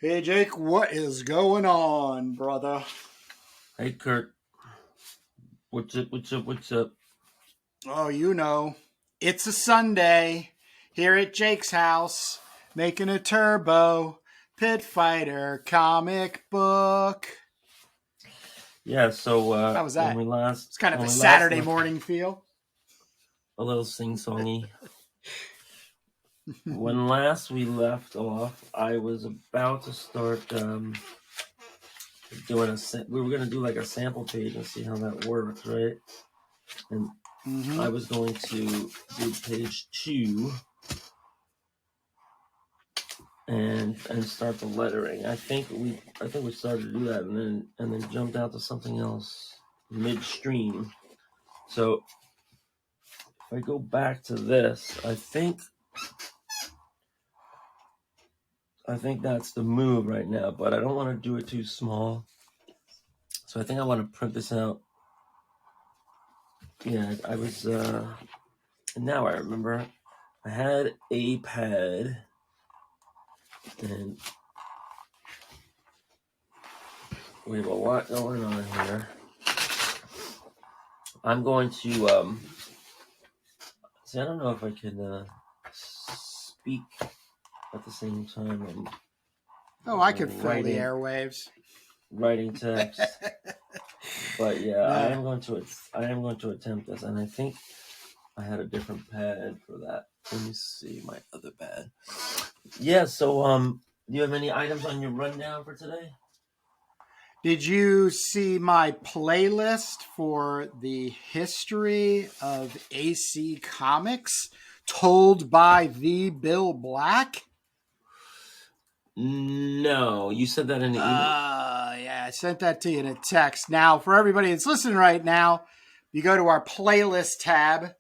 Hey Jake, what is going on, brother? Hey Kurt, what's up? Oh, it's a Sunday here at Jake's house, making a turbo pit fighter comic book. Yeah, so How was when that? we last It's kind of when a we last Saturday left morning feel. a little sing-songy. When last we left off, I was about to start we were gonna do like a sample page and see how that works, right? And I was going to do page 2 and start the lettering. I think we started to do that and then jumped out to something else midstream. So if I go back to this, I think that's the move right now, but I don't want to do it too small. So I think I want to print this out. Yeah, I was, now I remember, I had a pad, and we have a lot going on here. I'm going to, see, I don't know if I can, speak at the same time. I could fill the airwaves. Writing text. But yeah, I am going to attempt this, and I think I had a different pad for that. Let me see my other pad. Yeah, so do you have any items on your rundown for today? Did you see my playlist for the history of AC Comics told by the Bill Black? No, you said that in the email. Yeah, I sent that to you in a text. Now, for everybody that's listening right now, if you go to our playlist tab,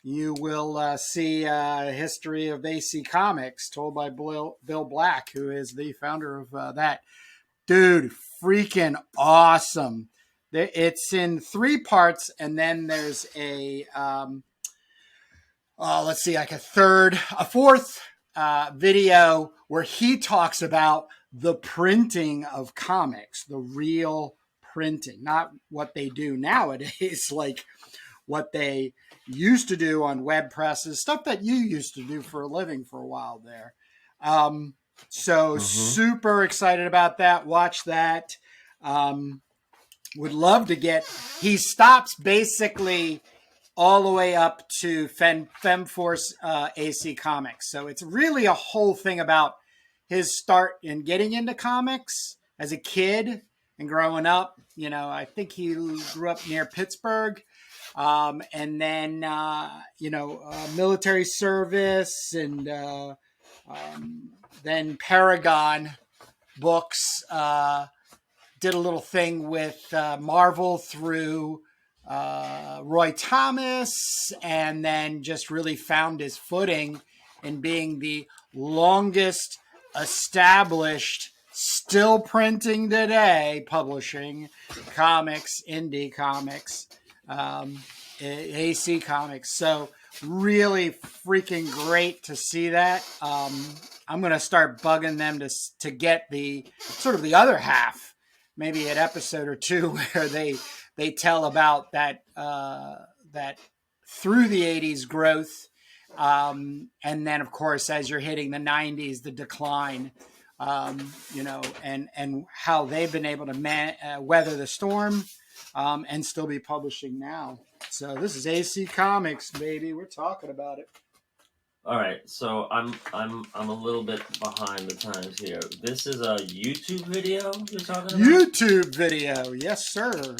you will see a history of AC Comics told by Bill Black, who is the founder of that. Dude, freaking awesome. It's in 3 parts, and then there's like a fourth video where he talks about the printing of comics, the real printing, not what they do nowadays, like what they used to do on web presses, stuff that you used to do for a living for a while there. Super excited about that. Watch that. Would love to he stops basically all the way up to Femforce AC Comics. So it's really a whole thing about his start in getting into comics as a kid and growing up. I think he grew up near Pittsburgh. And then, military service and then Paragon Books did a little thing with Marvel through Roy Thomas, and then just really found his footing in being the longest established, still printing today, publishing comics, indie comics, AC Comics. So really freaking great to see that. I'm going to start bugging them to get the sort of the other half, maybe an episode or 2 where they tell about that through the 80s growth. And then, of course, as you're hitting the 90s, the decline, and how they've been able to weather the storm and still be publishing now. So this is AC Comics, baby. We're talking about it. All right, so I'm a little bit behind the times here. This is a YouTube video you're talking about? YouTube video, yes, sir.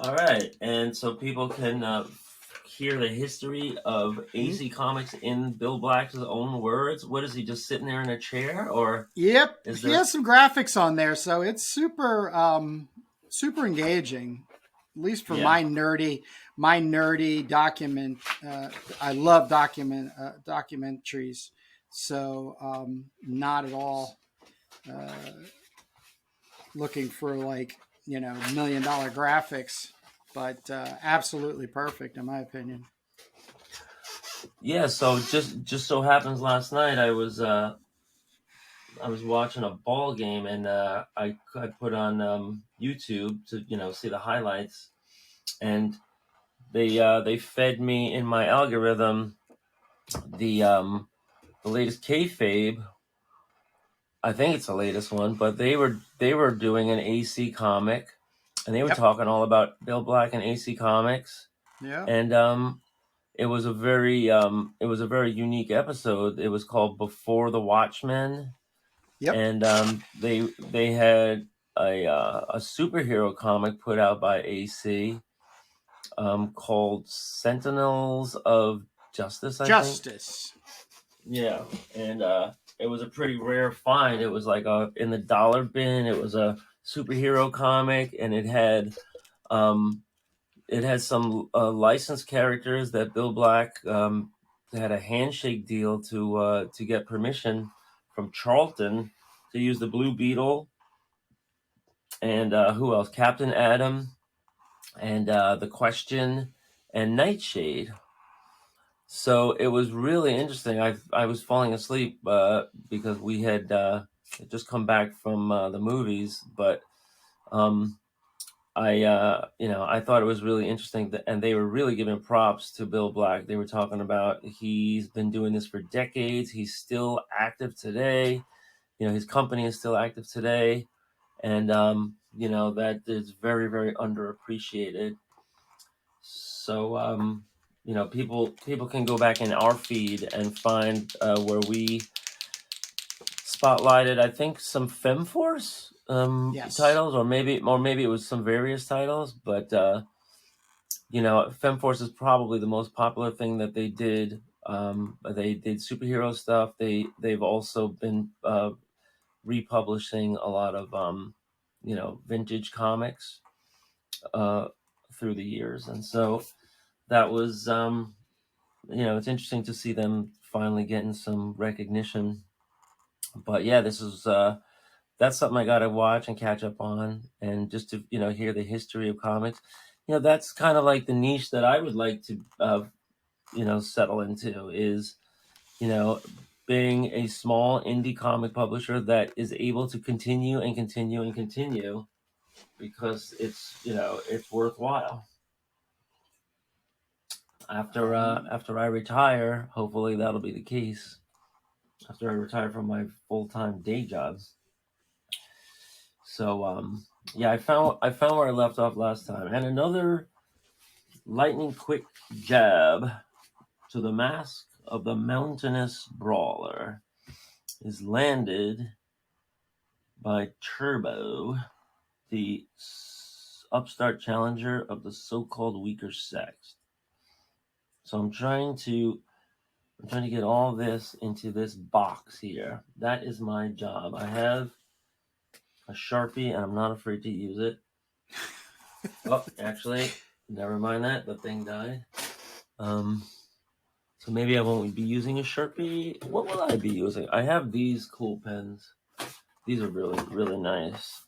All right, and so people can hear the history of AC Comics in Bill Black's own words. What is he, just sitting there in a chair, or? Yep, he has some graphics on there, so it's super engaging. At least for my nerdy document. I love documentaries, so not at all looking for $1 million graphics, but absolutely perfect in my opinion. Yeah, so just so happens last night I was watching a ball game, and I put on YouTube to see the highlights, and they fed me in my algorithm the latest kayfabe. I think it's the latest one, but they were doing an AC comic, and they were talking all about Bill Black and AC Comics. Yeah. And it was a very unique episode. It was called Before the Watchmen. Yep. And they had a superhero comic put out by AC called Sentinels of Justice, I think. Yeah, and it was a pretty rare find. It was like in the dollar bin. It was a superhero comic, and it had some licensed characters that Bill Black had a handshake deal to get permission from Charlton to use the Blue Beetle, and who else? Captain Adam, and the Question, and Nightshade. So it was really interesting. I was falling asleep because we had just come back from the movies, but I thought it was really interesting, and they were really giving props to Bill Black. They were talking about he's been doing this for decades. He's still active today. His company is still active today, and that is very, very underappreciated. So people can go back in our feed and find where we spotlighted, I think, some FemForce titles, or maybe it was some various titles, but FemForce is probably the most popular thing that they did. They did superhero stuff. They've also been republishing a lot of vintage comics through the years, and so that was it's interesting to see them finally getting some recognition. But yeah, this is that's something I got to watch and catch up on, and just to hear the history of comics. That's kind of like the niche that I would like to settle into, is being a small indie comic publisher that is able to continue and continue and continue, because it's worthwhile. After I retire, hopefully that'll be the case. After I retire from my full-time day job. So yeah, I found where I left off last time, and another lightning quick jab to the Mask of the Mountainous Brawler is landed by Turbo, the upstart challenger of the so-called weaker sex. So I'm trying to get all this into this box here. That is my job. I have a Sharpie, and I'm not afraid to use it. Oh, actually, never mind that. The thing died. So maybe I won't be using a Sharpie. What will I be using? I have these cool pens. These are really, really nice.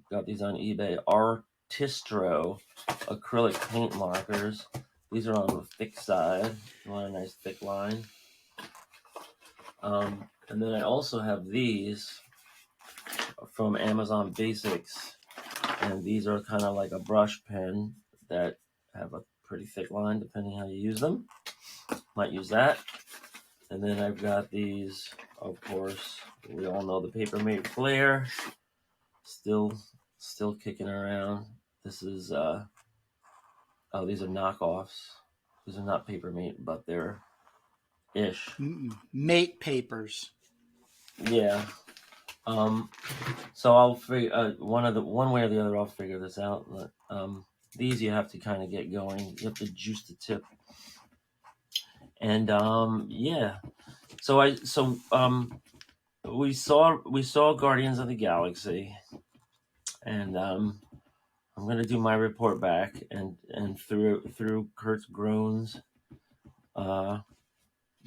Got these on eBay. Artistro acrylic paint markers. These are on the thick side. You want a nice thick line. And then I also have these from Amazon Basics. And these are kind of like a brush pen that have a pretty thick line, depending how you use them. Might use that. And then I've got these, of course, we all know the Papermate Flare. Still kicking around. This is, these are knockoffs. These are not Papermate, but they're ish. Mate papers. Yeah. So I'll figure one way or the other. I'll figure this out. These you have to kind of get going. You have to juice the tip. And yeah. So we saw Guardians of the Galaxy, and I'm gonna do my report back, and through Kurt's groans.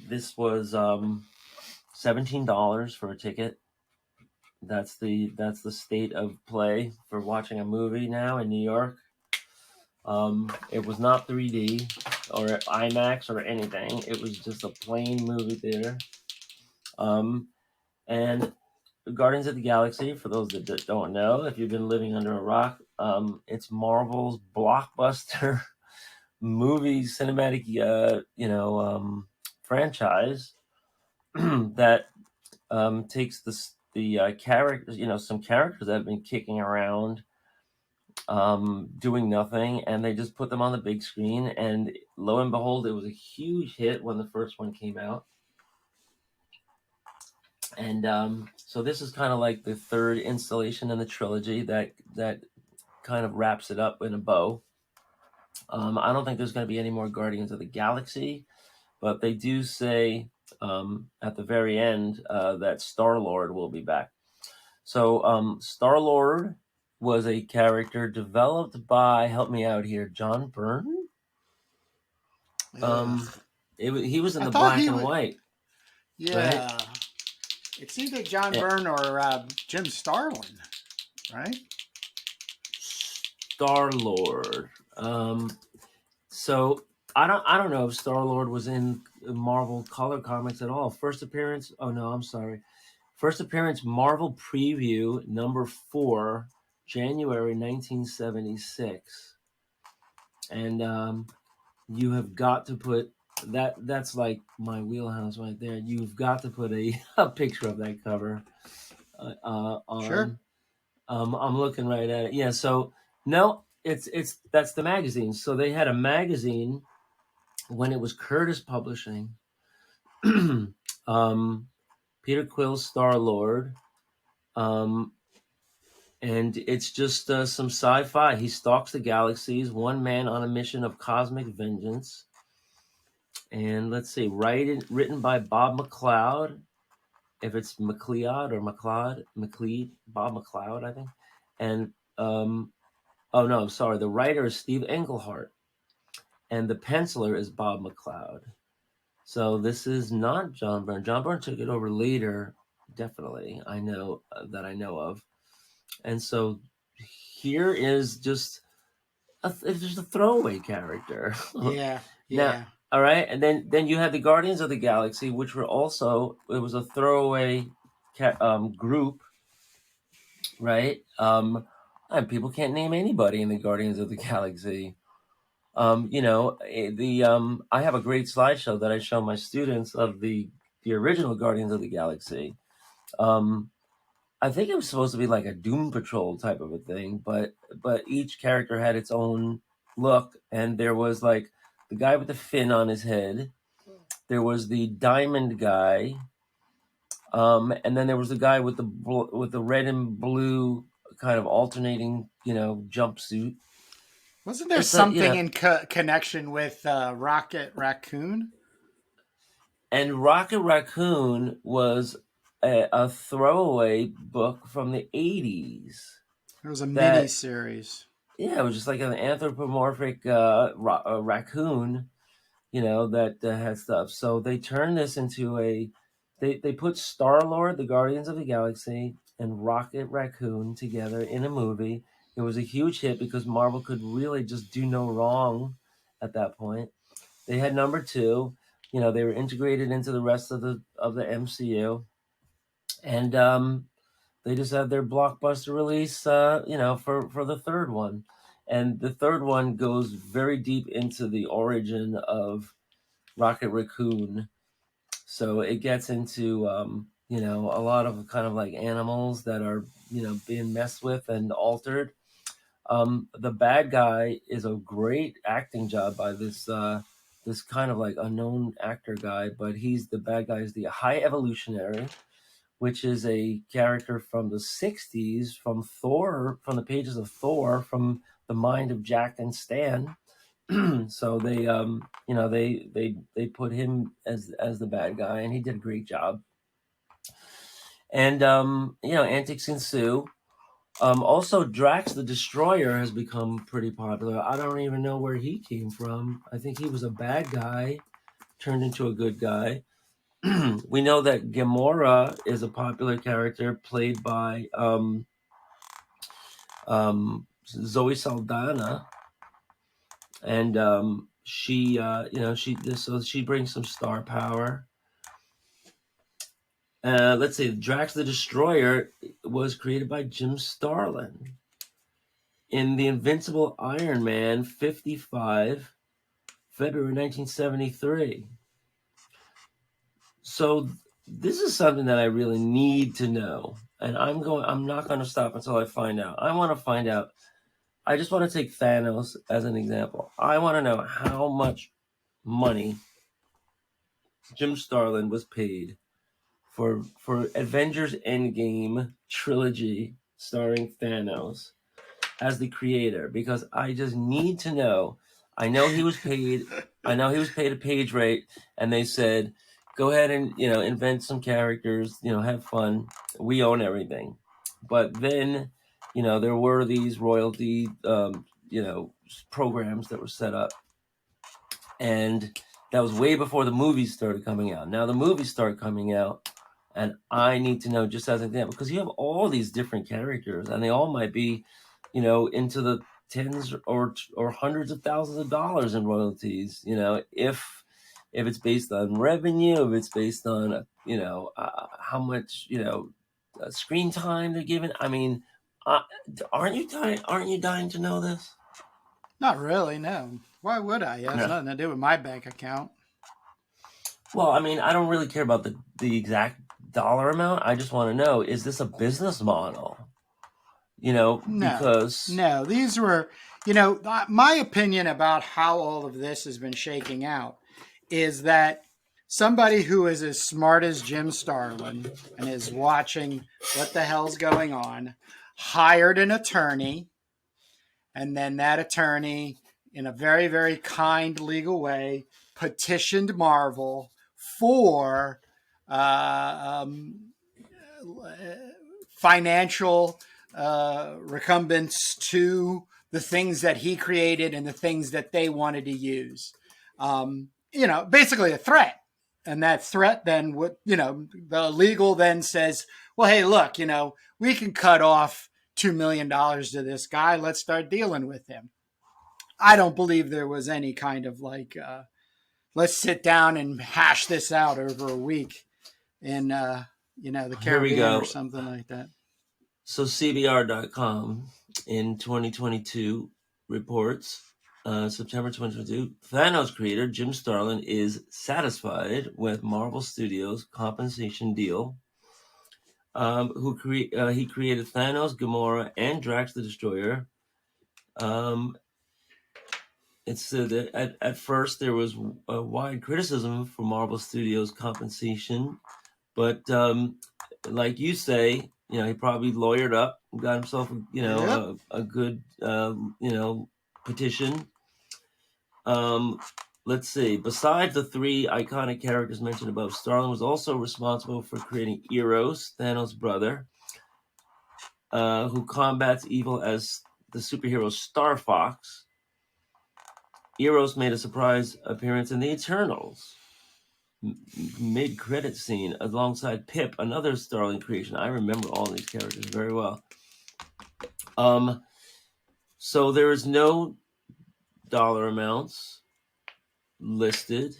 This was $17 for a ticket. That's the state of play for watching a movie now in New York. It was not 3D or IMAX or anything. It was just a plain movie theater. And Guardians of the Galaxy, for those that don't know, if you've been living under a rock, it's Marvel's blockbuster movie cinematic, franchise that takes the characters, some characters that have been kicking around, doing nothing, and they just put them on the big screen. And lo and behold, it was a huge hit when the first one came out. And so this is kind of like the third installation in the trilogy that kind of wraps it up in a bow. I don't think there's going to be any more Guardians of the Galaxy, but they do say at the very end that Star-Lord will be back. So Star-Lord was a character developed by, help me out here, John Byrne. He was in the black and white. Yeah. Right? It's either John Byrne or Jim Starlin, right? Star-Lord. So I don't know if Star-Lord was in Marvel Color Comics at all. First appearance, Marvel Preview number 4, January 1976. And you have got to put that's like my wheelhouse right there. You've got to put a picture of that cover on. Sure. I'm looking right at it. Yeah, so no, it's that's the magazine. So they had a magazine when it was Curtis Publishing. Peter Quill's Star-Lord. And it's just some sci-fi. He stalks the galaxies, one man on a mission of cosmic vengeance. And let's see, written by Bob McLeod. If it's McLeod or McLeod, Bob McLeod, I think. And oh no, sorry, the writer is Steve Englehart, and the penciler is Bob McLeod. So this is not John Byrne. John Byrne took it over later, definitely. I know that I know of. And so here is just it's a throwaway character. Yeah. Now, all right, and then you had the Guardians of the Galaxy, which were also, it was a throwaway group, right? And people can't name anybody in the Guardians of the Galaxy. I have a great slideshow that I show my students of the original Guardians of the Galaxy. I think it was supposed to be like a Doom Patrol type of a thing, but each character had its own look, and there was like the guy with the fin on his head, there was the diamond guy, and then there was the guy with the red and blue kind of alternating, jumpsuit. Wasn't there something in connection with Rocket Raccoon? And Rocket Raccoon was a throwaway book from the 80s. It was a mini series. Yeah, it was just like an anthropomorphic raccoon, that had stuff. So they turned this into they put Star-Lord, the Guardians of the Galaxy, and Rocket Raccoon together in a movie. It was a huge hit because Marvel could really just do no wrong at that point. They had number 2. They were integrated into the rest of the MCU. And they just had their blockbuster release, for the third one. And the third one goes very deep into the origin of Rocket Raccoon. So it gets into, a lot of kind of like animals that are, being messed with and altered. The bad guy is a great acting job by this kind of like unknown actor guy, but the bad guy is the High Evolutionary, which is a character from the 60s, from Thor, from the pages of Thor, from the mind of Jack and Stan. So they put him as the bad guy, and he did a great job. And antics ensue. Also, Drax the Destroyer has become pretty popular. I don't even know where he came from. I think he was a bad guy turned into a good guy. We know that Gamora is a popular character played by Zoe Saldana, and she brings some star power. Let's see, Drax the Destroyer was created by Jim Starlin in the Invincible Iron Man 55, February 1973. So this is something that I really need to know, and I'm not going to stop until I find out. I want to find out. I just want to take Thanos as an example. I want to know how much money Jim Starlin was paid for Avengers Endgame trilogy starring Thanos as the creator, because I just need to know. I know he was paid a page rate, and they said, go ahead and invent some characters, have fun. We own everything. But then, there were these royalty programs that were set up, and that was way before the movies started coming out. Now the movies start coming out, and I need to know, just as an example, because you have all these different characters, and they all might be, into the tens or hundreds of thousands of dollars in royalties. If it's based on revenue, if it's based on how much screen time they're given. I mean, aren't you dying to know this? Not really, no. Why would I? It has nothing to do with my bank account. Well, I mean, I don't really care about the exact dollar amount. I just want to know, is this a business model? Because... No, these were, my opinion about how all of this has been shaking out is that somebody who is as smart as Jim Starlin and is watching what the hell's going on hired an attorney, and then that attorney, in a very, very kind legal way, petitioned Marvel for financial recumbents to the things that he created and the things that they wanted to use. Basically a threat. And that threat then would, the legal then says, well, hey, look, we can cut off $2 million to this guy. Let's start dealing with him. I don't believe there was any kind of let's sit down and hash this out over a week in, the Caribbean or something like that. So CBR.com in 2022 reports, September 2022, Thanos creator Jim Starlin is satisfied with Marvel Studios' compensation deal. He created Thanos, Gamora, and Drax the Destroyer. It said that at first there was a wide criticism for Marvel Studios' compensation, but like you say, he probably lawyered up, got himself, a good, petition. Let's see. Besides the three iconic characters mentioned above, Starlin was also responsible for creating Eros, Thanos' brother, who combats evil as the superhero Star Fox. Eros made a surprise appearance in the Eternals mid-credit scene alongside Pip, another Starlin creation. I remember all these characters very well. So there is no dollar amounts listed,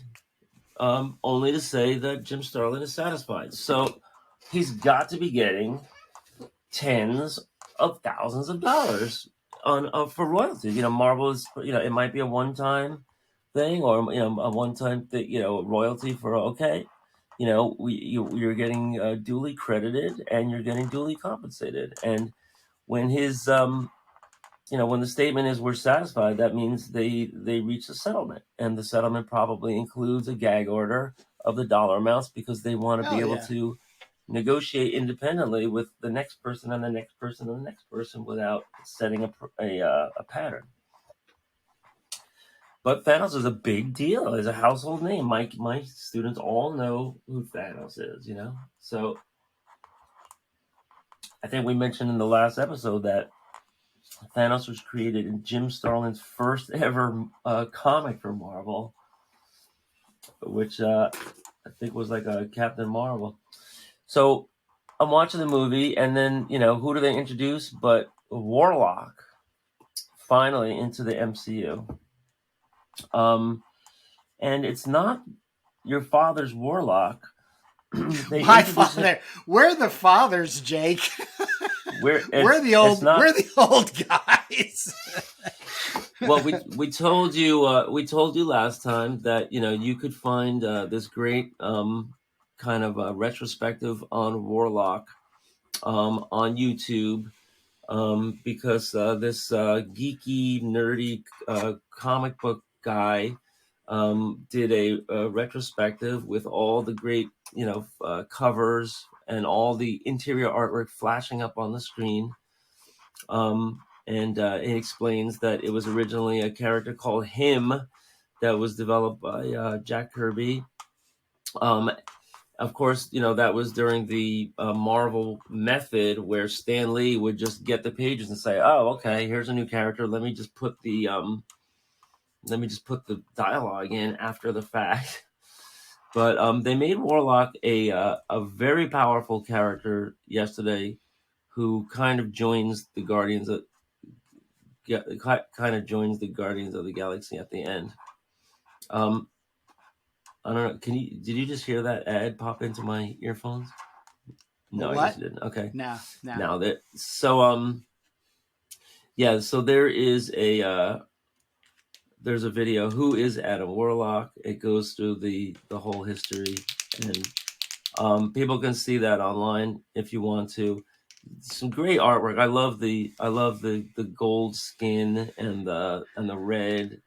only to say that Jim Starlin is satisfied. So he's got to be getting tens of thousands of dollars for royalties. Marvel is, it might be a one-time thing, or a one-time thing, royalty for you're getting duly credited and you're getting duly compensated. And when his when the statement is we're satisfied, that means they reach a settlement, and the settlement probably includes a gag order of the dollar amounts, because they want to be able to negotiate independently with the next person and the next person and the next person without setting a pattern. But Thanos is a big deal. He's a household name. My students all know who Thanos is, So I think we mentioned in the last episode that Thanos was created in Jim Starlin's first ever comic for Marvel, which I think was like a Captain Marvel. So I'm watching the movie, and then, who do they introduce but Warlock, finally into the MCU. And it's not your father's Warlock. they My introduced father. We're the fathers, Jake. We're we're the old. We're the old guys. Well, we told you last time that you could find this great kind of retrospective on Warlock on YouTube, because this geeky nerdy comic book guy did a retrospective with all the great covers and all the interior artwork flashing up on the screen. And it explains that it was originally a character called Him that was developed by Jack Kirby. Of course, that was during the Marvel method, where Stan Lee would just get the pages and say, "Oh, okay, here's a new character. Let me just put the dialogue in after the fact." But they made Warlock a very powerful character yesterday, who kind of joins the Guardians of the Galaxy at the end. I don't know. Did you just hear that ad pop into my earphones? No, I guess you didn't. Okay. No. Now that yeah. So there is there's a video. Who is Adam Warlock? It goes through the whole history, and people can see that online if you want to. Some great artwork. I love the gold skin and the red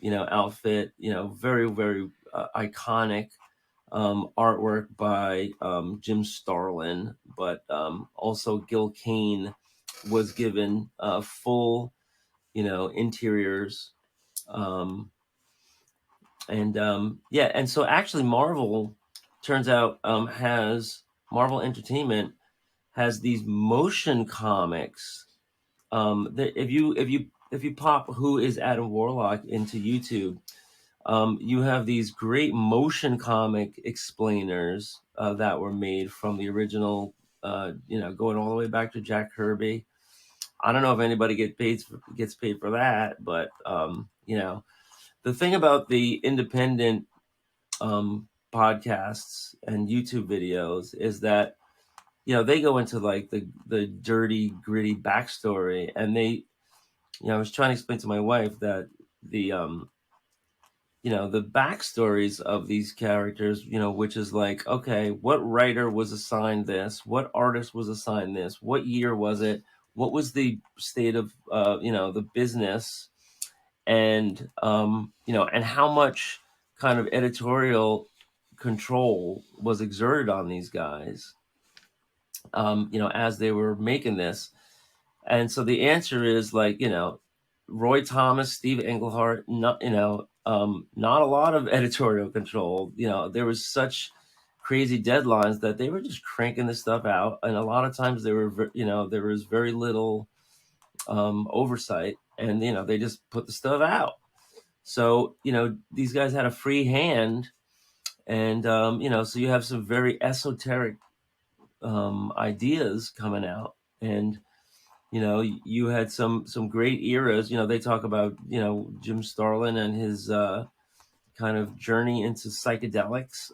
outfit. Very, very iconic artwork by Jim Starlin, but also Gil Kane was given full interiors, and so actually Marvel turns out Marvel Entertainment has these motion comics. If you pop Who is Adam Warlock into YouTube, you have these great motion comic explainers that were made from the original, going all the way back to Jack Kirby. I don't know if anybody gets paid for that, but the thing about the independent podcasts and YouTube videos is that they go into like the dirty, gritty backstory, and I was trying to explain to my wife that the the backstories of these characters, which is like, okay, what writer was assigned this? What artist was assigned this? What year was it? What was the state of, the business? And, and how much kind of editorial control was exerted on these guys, as they were making this. And so the answer is like, Roy Thomas, Steve Englehart, not a lot of editorial control. There was such crazy deadlines that they were just cranking this stuff out, and a lot of times there was very little oversight, and they just put the stuff out. So these guys had a free hand, and so you have some very esoteric ideas coming out, and you had some great eras. They talk about Jim Starlin and his kind of journey into psychedelics.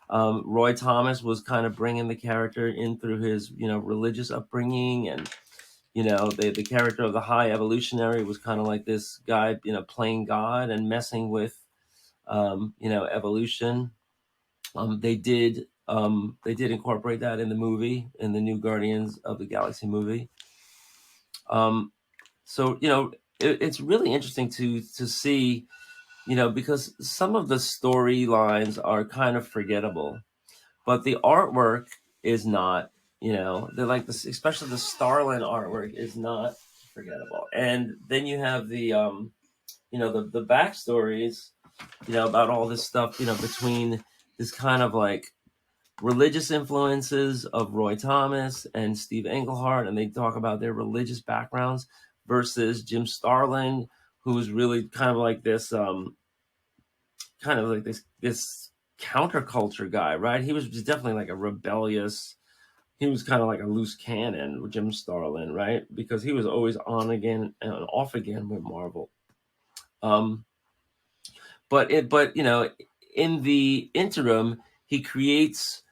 Roy Thomas was kind of bringing the character in through his religious upbringing, and the character of the High Evolutionary was kind of like this guy playing God and messing with evolution. They did incorporate that in the movie, in the new Guardians of the Galaxy movie. So it's really interesting to see, because some of the storylines are kind of forgettable, but the artwork is not. They're like this, especially the Starlin artwork is not forgettable. And then you have the the backstories, about all this stuff, between this kind of like religious influences of Roy Thomas and Steve Englehart, and they talk about their religious backgrounds, versus Jim Starlin, who was really kind of like this counterculture guy, right? He was definitely like a rebellious. He was kind of like a loose cannon with Jim Starlin, right? Because he was always on again and off again with Marvel. But in the interim, he creates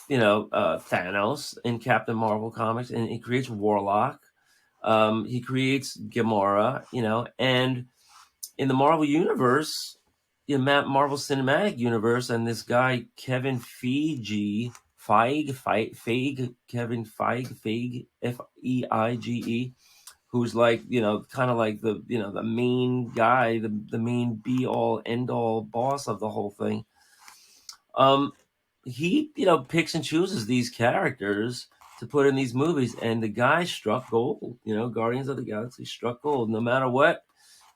Thanos in Captain Marvel comics, and he creates Warlock. He creates Gamora, and in the Marvel universe, Marvel Cinematic Universe, and this guy Kevin Kevin Feige, Feige, who's like, kind of like the main guy, the main be all end all boss of the whole thing. He picks and chooses these characters to put in these movies, and the guy struck gold. Guardians of the Galaxy struck gold. No matter what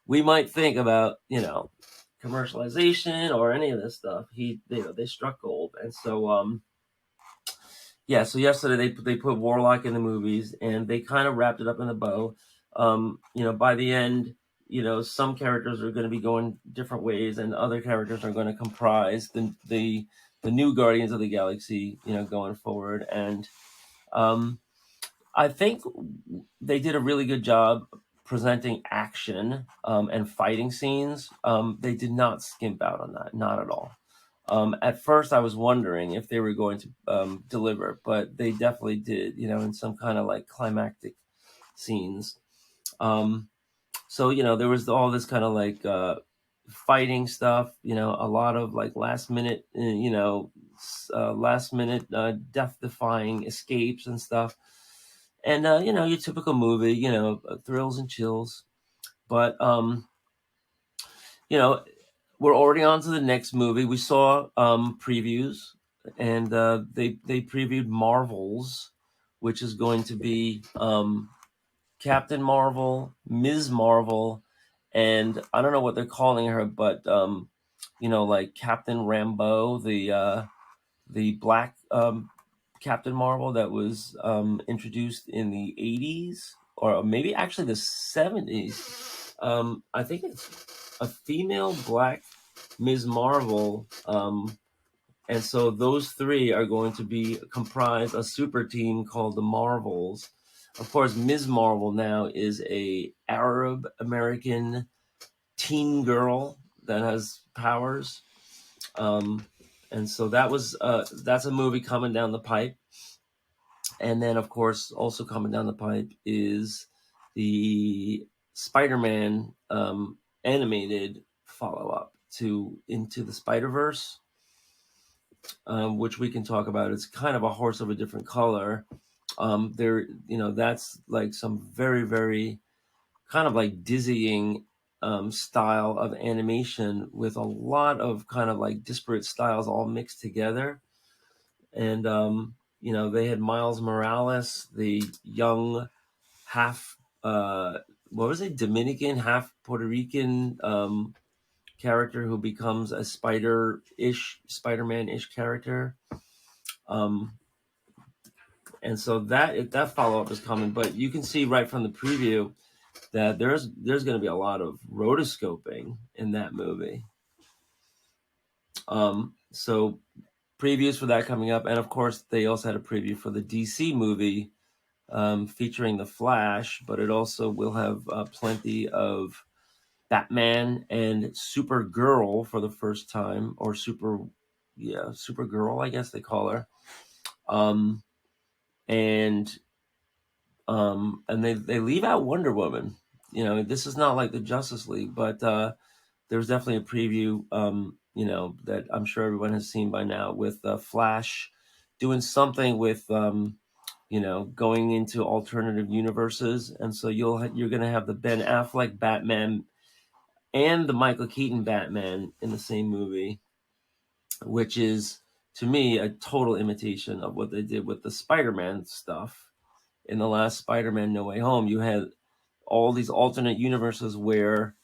we might think about, commercialization or any of this stuff, they struck gold. And so so yesterday they put Warlock in the movies, and they kind of wrapped it up in a bow. By the end, some characters are going to be going different ways, and other characters are going to comprise the new Guardians of the Galaxy, going forward. And I think they did a really good job presenting action and fighting scenes. They did not skimp out on that, not at all. At first, I was wondering if they were going to deliver, but they definitely did, in some kind of like climactic scenes. So, there was all this kind of like fighting stuff, a lot of like last minute death defying escapes and stuff. And, your typical movie, thrills and chills. But, we're already on to the next movie. We saw previews, and they previewed Marvels, which is going to be Captain Marvel, Ms. Marvel, and I don't know what they're calling her, but like Captain Rambeau, the black Captain Marvel that was introduced in the 80s, or maybe actually the 70s. I think it's a female black Ms. Marvel. And so those three are going to comprise a super team called the Marvels. Of course, Ms. Marvel now is a Arab American teen girl that has powers. And so that's a movie coming down the pipe. And then, of course, also coming down the pipe is the Spider-Man animated follow-up to Into the Spider-Verse, which we can talk about. It's kind of a horse of a different color. That's like some very, very kind of like dizzying style of animation with a lot of kind of like disparate styles all mixed together. And they had Miles Morales, the young half Dominican, half Puerto Rican character who becomes a Spider-Man-ish character. And so that follow-up is coming, but you can see right from the preview that there's going to be a lot of rotoscoping in that movie. So previews for that coming up, and of course they also had a preview for the DC movie featuring the Flash, but it also will have plenty of Batman and Supergirl for the first time, or Supergirl, I guess they call her. And they leave out Wonder Woman. This is not like the Justice League, but there's definitely a preview, that I'm sure everyone has seen by now, with Flash doing something with, going into alternative universes. And so you're going to have the Ben Affleck Batman and the Michael Keaton Batman in the same movie, which is, to me, a total imitation of what they did with the Spider-Man stuff. In the last Spider-Man No Way Home, you had all these alternate universes where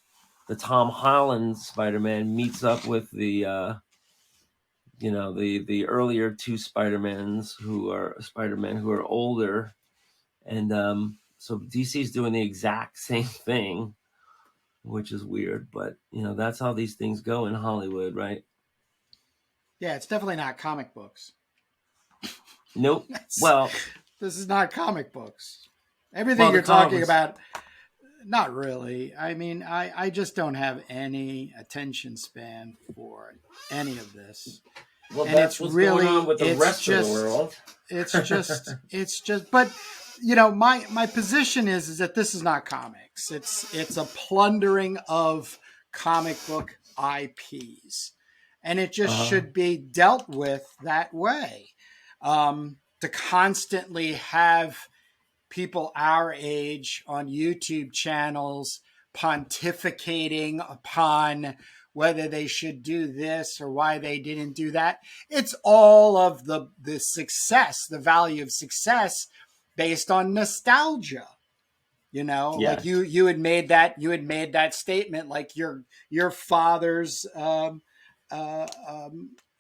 the Tom Holland Spider-Man meets up with the earlier two Spider-Men who are older. And so DC's doing the exact same thing, which is weird, but that's how these things go in Hollywood, right? Yeah, it's definitely not comic books. Nope. Well, this is not comic books. Everything you're talking about, not really. I mean, I just don't have any attention span for any of this. Well, And that's what's going on with the rest of the world. it's just, but you know, my position is that this is not comics. It's a plundering of comic book IPs, and it just should be dealt with that way. To constantly have people our age on YouTube channels pontificating upon whether they should do this or why they didn't do that. It's all of the success, the value of success based on nostalgia. You know, like Yes. you had made that statement, like your father's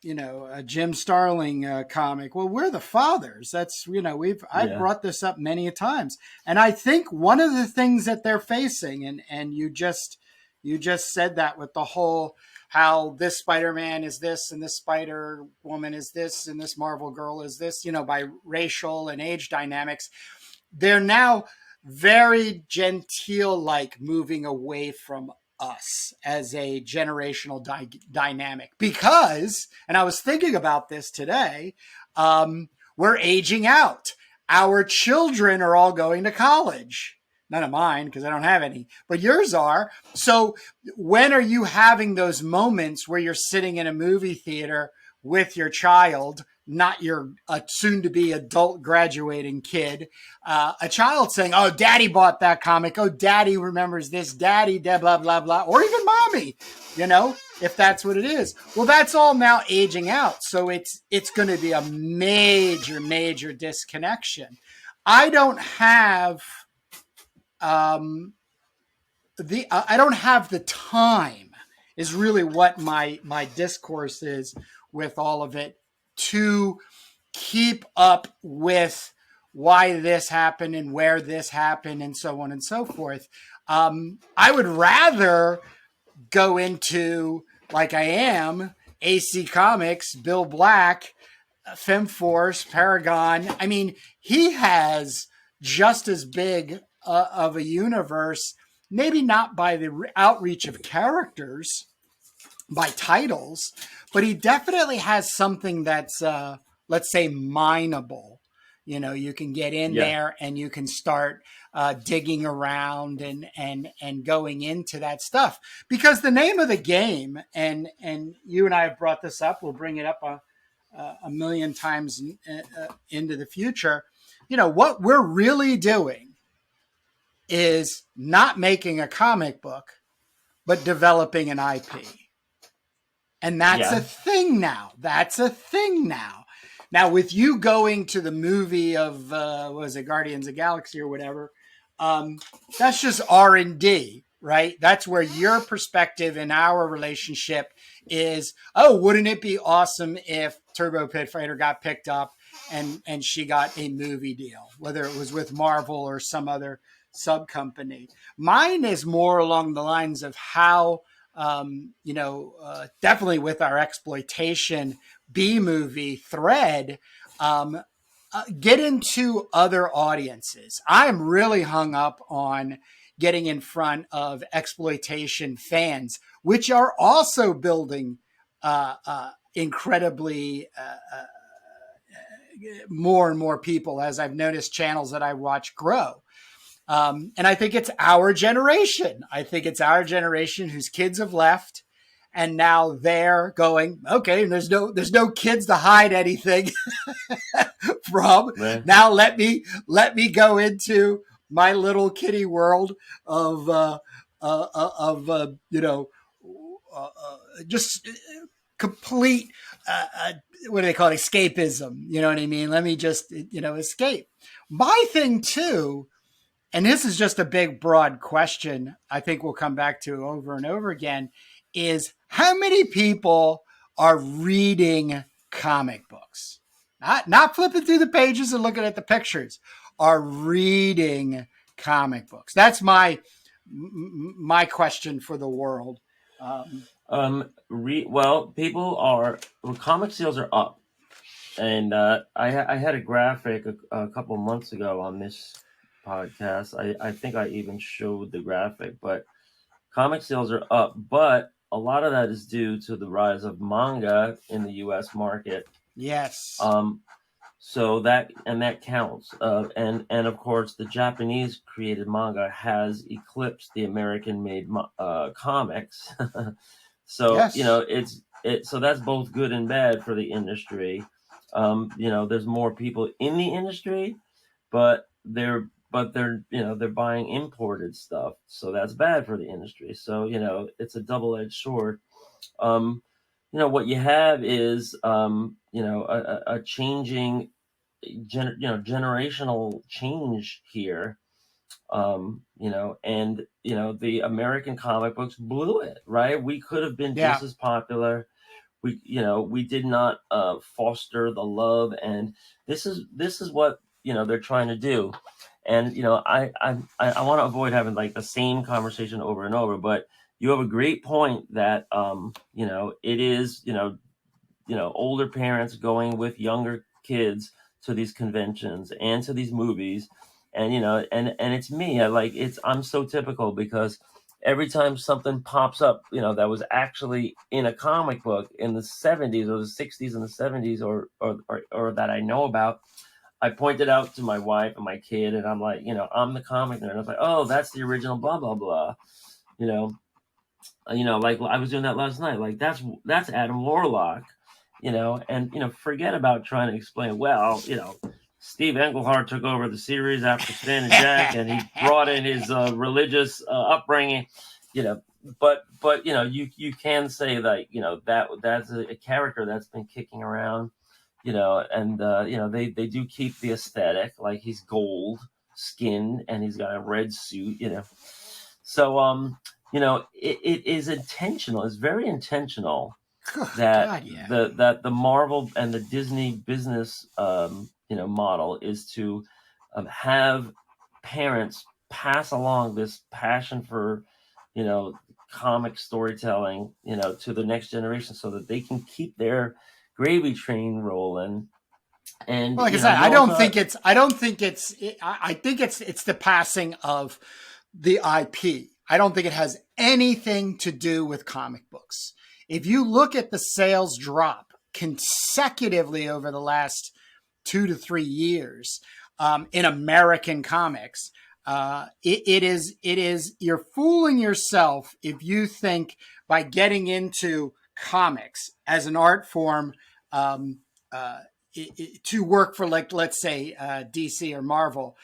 you know, a Jim Starling comic. Well, we're the fathers. That's, you know, I've brought this up many times, and I think one of the things that they're facing, and you just said that with the whole how this Spider-Man is this and this Spider-Woman is this and this Marvel girl is this, you know, by racial and age dynamics, they're now very genteel, like moving away from us as a generational dynamic, because, and I was thinking about this today, we're aging out. Our children are all going to college. None of mine, because I don't have any, but yours are. So when are you having those moments where you're sitting in a movie theater with your child, not your soon-to-be adult graduating kid, a child saying, "Oh, Daddy bought that comic. Oh, Daddy remembers this. Daddy, blah blah blah," or even Mommy, you know, if that's what it is. Well, that's all now aging out, so it's going to be a major disconnection. I don't have I don't have the time, is really what my discourse is with all of it, to keep up with why this happened and where this happened and so on and so forth. I would rather go into, like I am, AC Comics, Bill Black, FemForce, Paragon. I mean, he has just as big of a universe, maybe not by the outreach of characters, by titles, but he definitely has something that's, let's say, mineable. You know, you can get in there and you can start digging around and going into that stuff, because the name of the game, and you and I have brought this up, we'll bring it up a million times into the future. You know, what we're really doing is not making a comic book, but developing an IP. And that's a thing now. That's a thing now. Now, with you going to the movie of, what was it, Guardians of the Galaxy or whatever, that's just R&D, right? That's where your perspective in our relationship is, oh, wouldn't it be awesome if Turbo Pit Fighter got picked up and she got a movie deal, whether it was with Marvel or some other sub company. Mine is more along the lines of how, you know, definitely with our exploitation B movie thread, get into other audiences. I'm really hung up on getting in front of exploitation fans, which are also building incredibly more and more people, as I've noticed channels that I watch grow. And I think it's our generation. I think it's our generation whose kids have left, and now they're going, okay, there's no kids to hide anything from. Right. Now let me go into my little kiddie world of you know, just complete what do they call it? Escapism. You know what I mean? Let me just, you know, escape. My thing too, and this is just a big, broad question I think we'll come back to over and over again, is how many people are reading comic books? Not flipping through the pages and looking at the pictures, are reading comic books. That's my question for the world. Comic sales are up. And I had a graphic a couple months ago on this podcast. I think I even showed the graphic, but comic sales are up. But a lot of that is due to the rise of manga in the U.S. market. Yes. So that counts. And of course, the Japanese created manga has eclipsed the American made comics. So Yes. so that's both good and bad for the industry. There's more people in the industry, but they're they're buying imported stuff, so that's bad for the industry. So it's a double-edged sword. What you have is a changing generational change here. And the American comic books blew it, right? We could have been just as popular. We did not foster the love, and this is what they're trying to do. And I want to avoid having like the same conversation over and over, but you have a great point that it is older parents going with younger kids to these conventions and to these movies, and and it's me. I'm so typical because every time something pops up, that was actually in a comic book in the 70s or the 60s and the 70s, or that I know about, I pointed out to my wife and my kid, and I'm like, I'm the comic nerd. And I was like, oh, that's the original blah blah blah. Like I was doing that last night. Like that's Adam Warlock. And forget about trying to explain. Well, Steve Englehart took over the series after Stan and Jack, and he brought in his religious upbringing. But you can say that that's a character that's been kicking around. And they do keep the aesthetic, like he's gold skinned and he's got a red suit. So it is intentional. It's very intentional that the Marvel and the Disney business model is to have parents pass along this passion for comic storytelling to the next generation, so that they can keep their gravy train rolling. And well, like I said, I think it's the passing of the IP. I don't think it has anything to do with comic books. If you look at the sales drop consecutively over the last 2 to 3 years in American comics, it is you're fooling yourself if you think by getting into comics as an art form to work for, like, let's say DC or Marvel.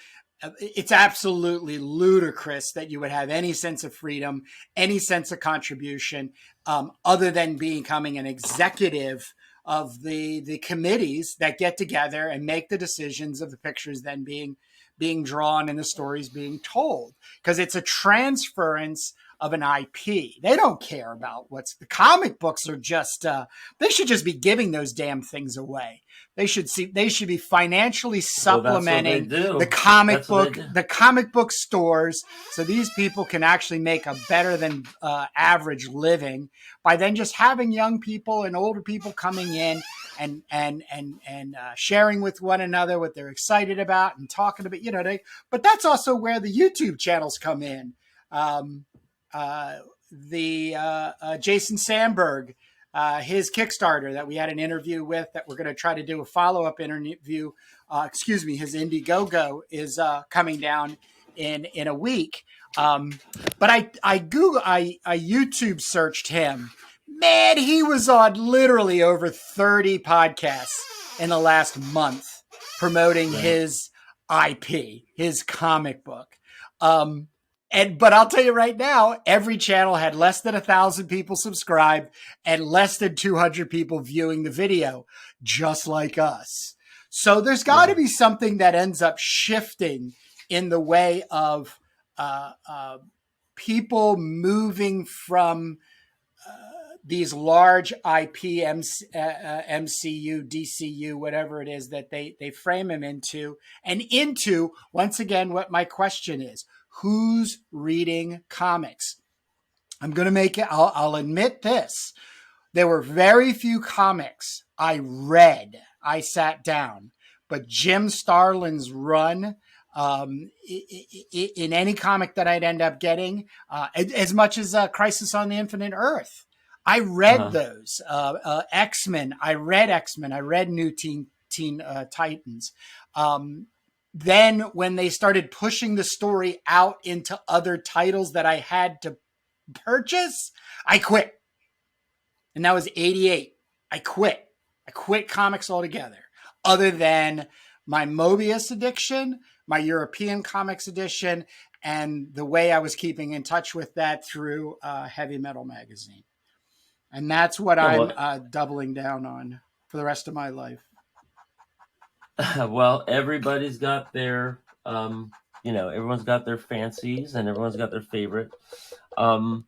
It's absolutely ludicrous that you would have any sense of freedom, any sense of contribution, other than becoming an executive of the committees that get together and make the decisions of the pictures then being drawn and the stories being told. Because it's a transference of an IP. They don't care about what's the comic books are just they should just be giving those damn things away. They should be financially supplementing the comic book stores, so these people can actually make a better than average living by then just having young people and older people coming in and sharing with one another what they're excited about and talking about, but that's also where the YouTube channels come in. Jason Sandberg, his Kickstarter that we had an interview with, that we're going to try to do a follow-up interview. His Indiegogo is coming down in a week. But I YouTube searched him. Man, he was on literally over 30 podcasts in the last month promoting his IP, his comic book. But I'll tell you right now, every channel had less than 1,000 people subscribed and less than 200 people viewing the video, just like us. So there's got to be something that ends up shifting in the way of people moving from these large IP, MCU, DCU, whatever it is that they frame them into, and into, once again, what my question is. Who's reading comics? I'm going to make it, I'll admit this. There were very few comics I read. I sat down. But Jim Starlin's run in any comic that I'd end up getting, as much as Crisis on the Infinite Earth, I read Uh-huh. those X-Men. I read X-Men. I read New Teen Titans. Um, then when they started pushing the story out into other titles that I had to purchase, I quit. And that was 88. I quit. I quit comics altogether, other than my Mobius addiction, my European comics edition, and the way I was keeping in touch with that through Heavy Metal Magazine. And that's what Yeah, I'm well, doubling down on for the rest of my life. well, everybody's got their, everyone's got their fancies and everyone's got their favorite. Um,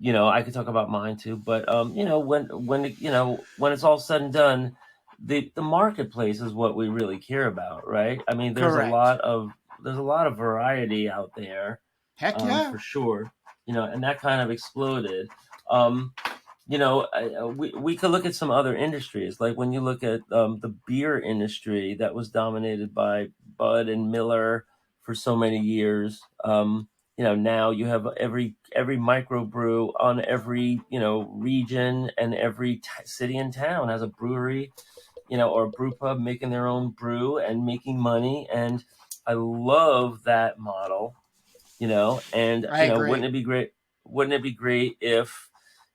I could talk about mine too, but when it's all said and done, the marketplace is what we really care about, right? I mean, Correct. there's a lot of variety out there, Heck yeah. for sure, and that kind of exploded. Um, we could look at some other industries, like when you look at the beer industry that was dominated by Bud and Miller for so many years. Now you have every microbrew on every region, and every city and town has a brewery, or a brew pub making their own brew and making money. And I love that model. And I wouldn't agree. it be great? Wouldn't it be great if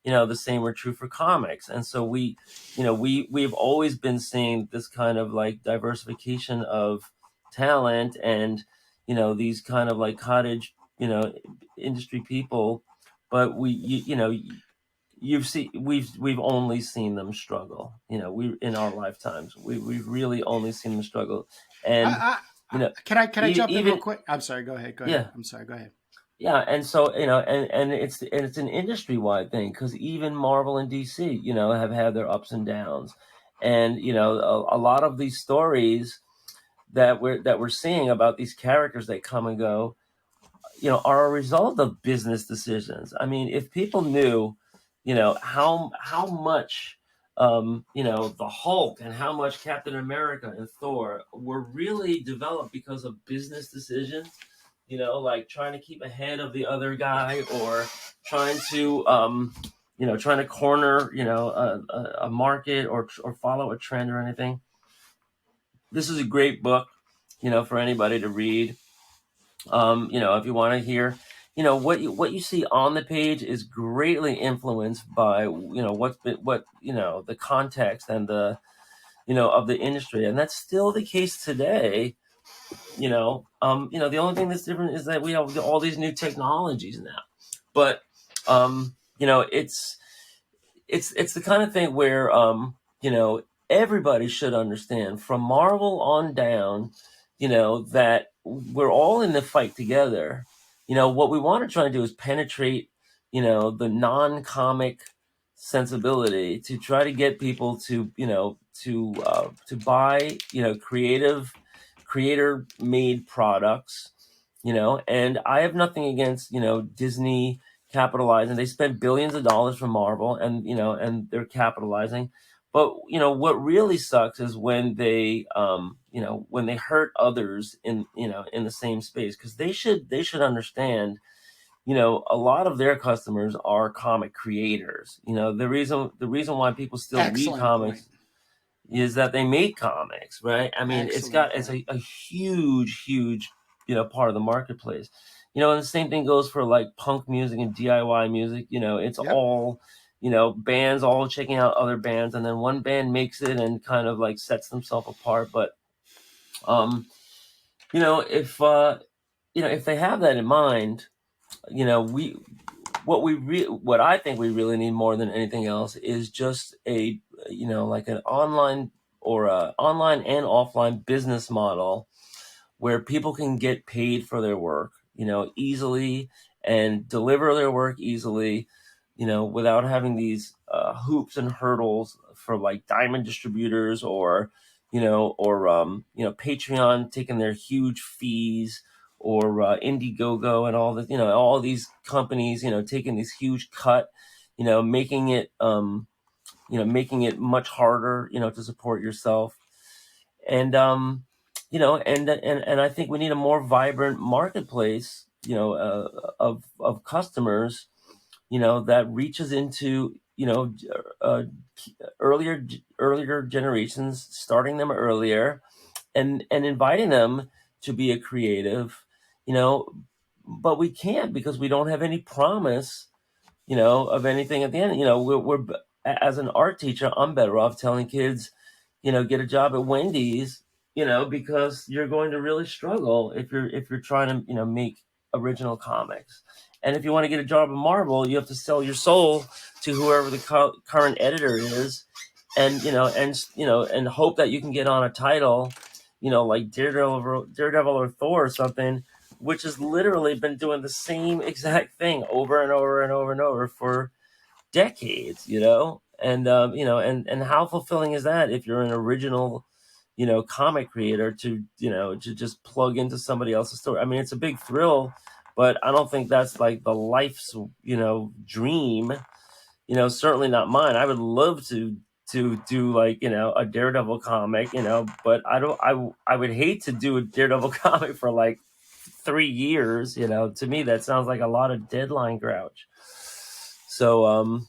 the same were true for comics? And so we've always been seeing this kind of like diversification of talent, and these kind of like cottage industry people. But we've only seen them struggle. We in our lifetimes we've really only seen them struggle. And I, you know can I jump in real even quick? I'm sorry. Go ahead. Go ahead. yeah. I'm sorry. Go ahead. Yeah, and so and it's an industry wide thing, because even Marvel and DC, have had their ups and downs, and a lot of these stories that we're seeing about these characters that come and go, are a result of business decisions. I mean, if people knew, how much, the Hulk and how much Captain America and Thor were really developed because of business decisions, like trying to keep ahead of the other guy, or trying to corner, a market, or follow a trend or anything. This is a great book, for anybody to read. If you want to hear, what you see on the page is greatly influenced by the context and the of the industry, and that's still the case today. The only thing that's different is that we have all these new technologies now, but it's the kind of thing where everybody should understand, from Marvel on down, that we're all in the fight together. What we want to try to do is penetrate, the non-comic sensibility, to try to get people to to buy creator made products. And I have nothing against Disney capitalizing. They spent billions of dollars for Marvel, and they're capitalizing. But what really sucks is when they hurt others in the same space, because they should understand, a lot of their customers are comic creators. The reason why people still read Excellent point. comics is that they make comics, right? I mean, Excellent it's point. a huge part of the marketplace. And the same thing goes for like punk music and DIY music. It's Yep. all bands all checking out other bands, and then one band makes it and kind of like sets themselves apart. But um, if if they have that in mind, we what I think we really need more than anything else is just a like an online, or a online and offline business model, where people can get paid for their work, easily, and deliver their work easily, without having these hoops and hurdles for like diamond distributors, or Patreon taking their huge fees, or Indiegogo and all these companies, taking this huge cut, making it making it much harder, to support yourself. And and I think we need a more vibrant marketplace, of customers, that reaches into uh, earlier generations, starting them earlier, and inviting them to be a creative, you know, but we can't because we don't have any promise, of anything at the end. We're as an art teacher, I'm better off telling kids, get a job at Wendy's, because you're going to really struggle if you're trying to, make original comics. And if you want to get a job at Marvel, you have to sell your soul to whoever the current editor is, and hope that you can get on a title, like Daredevil or Thor or something, which has literally been doing the same exact thing over and over and over and over for decades, and how fulfilling is that if you're an original, comic creator to just plug into somebody else's story? I mean, it's a big thrill, but I don't think that's like the life's, dream, certainly not mine. I would love to do like, a Daredevil comic, but I would hate to do a Daredevil comic for like 3 years. To me, that sounds like a lot of deadline grouch. So,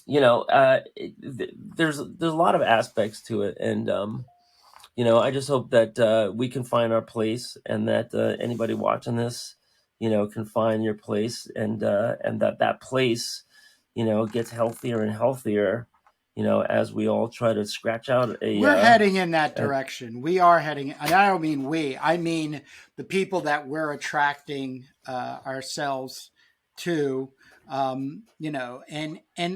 there's a lot of aspects to it. And, I just hope that we can find our place, and that anybody watching this, can find your place, and that place, gets healthier and healthier, as we all try to scratch out we're heading in that direction. We are heading, and I don't mean we, I mean the people that we're attracting ourselves to, and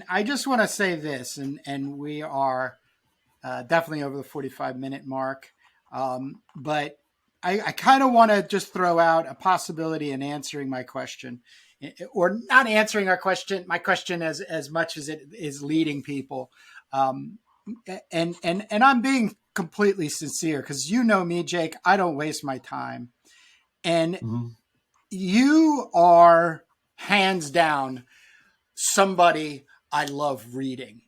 I just want to say this, and we are definitely over the 45-minute mark. But I kind of want to just throw out a possibility in answering my question, or not answering my question as much as it is leading people. And I'm being completely sincere, because me, Jake, I don't waste my time. And mm-hmm. You are hands down somebody I love reading.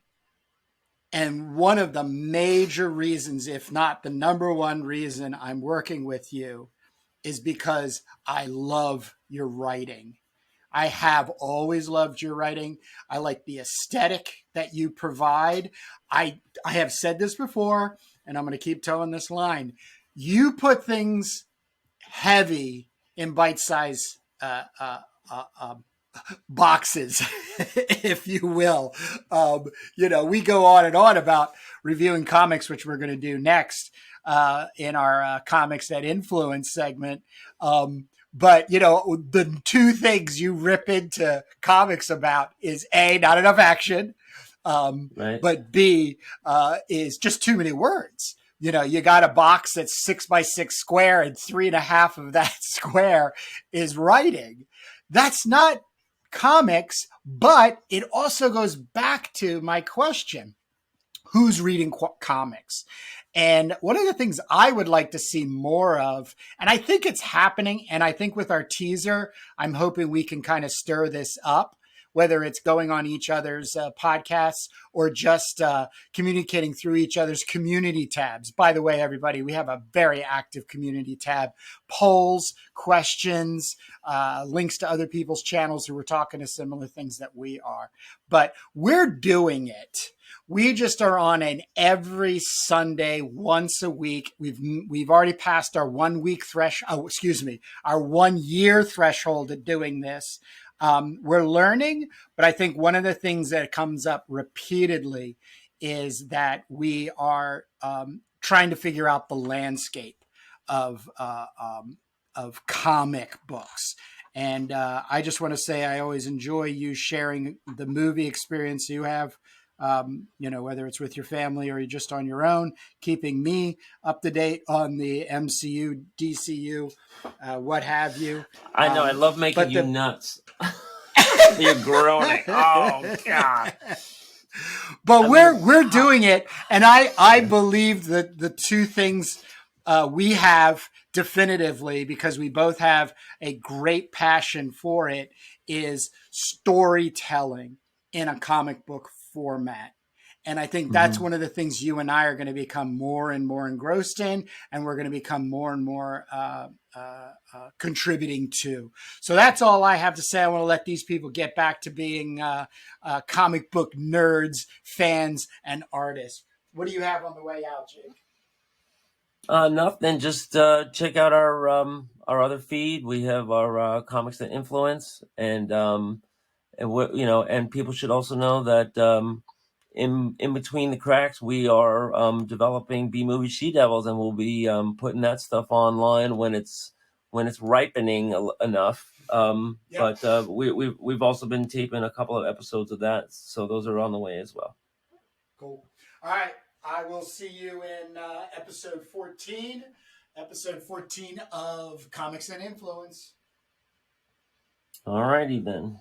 And one of the major reasons, if not the number one reason I'm working with you, is because I love your writing. I have always loved your writing. I like the aesthetic that you provide. I have said this before, and I'm going to keep towing this line. You put things heavy in bite-sized boxes, if you will. We go on and on about reviewing comics, which we're going to do next in our Comics That Influence segment. But, the two things you rip into comics about is A, not enough action, right. But B, is just too many words. You got a box that's 6x6 square, and 3.5 of that square is writing. That's not comics, but it also goes back to my question: who's reading comics? And one of the things I would like to see more of, and I think it's happening, and I think with our teaser, I'm hoping we can kind of stir this up, whether it's going on each other's podcasts or just communicating through each other's community tabs. By the way, everybody, we have a very active community tab. Polls, questions, links to other people's channels who are talking to similar things that we are. But we're doing it. We just are on an every Sunday, once a week. We've already passed our 1 week our 1 year threshold at doing this. We're learning, but I think one of the things that comes up repeatedly is that we are trying to figure out the landscape of comic books. And I just want to say I always enjoy you sharing the movie experience you have, whether it's with your family or you're just on your own, keeping me up to date on the MCU, DCU, what have you. I know. I love making you nuts. You're groaning. Oh God. But we're doing it, and I believe that the two things we have definitively, because we both have a great passion for it, is storytelling in a comic book format. And I think that's one of the things you and I are going to become more and more engrossed in, and we're going to become more and more contributing to. So that's all I have to say. I want to let these people get back to being comic book nerds, fans, and artists. What do you have on the way out, Jake? Nothing. Just check out our other feed. We have our comics that influence, and what and people should also know that in between the cracks, we are developing B movie She Devils, and we'll be putting that stuff online when it's ripening enough. But we've also been taping a couple of episodes of that, so those are on the way as well. Cool. All right. I will see you in episode 14. Episode 14 of Comics and Influence. All righty then.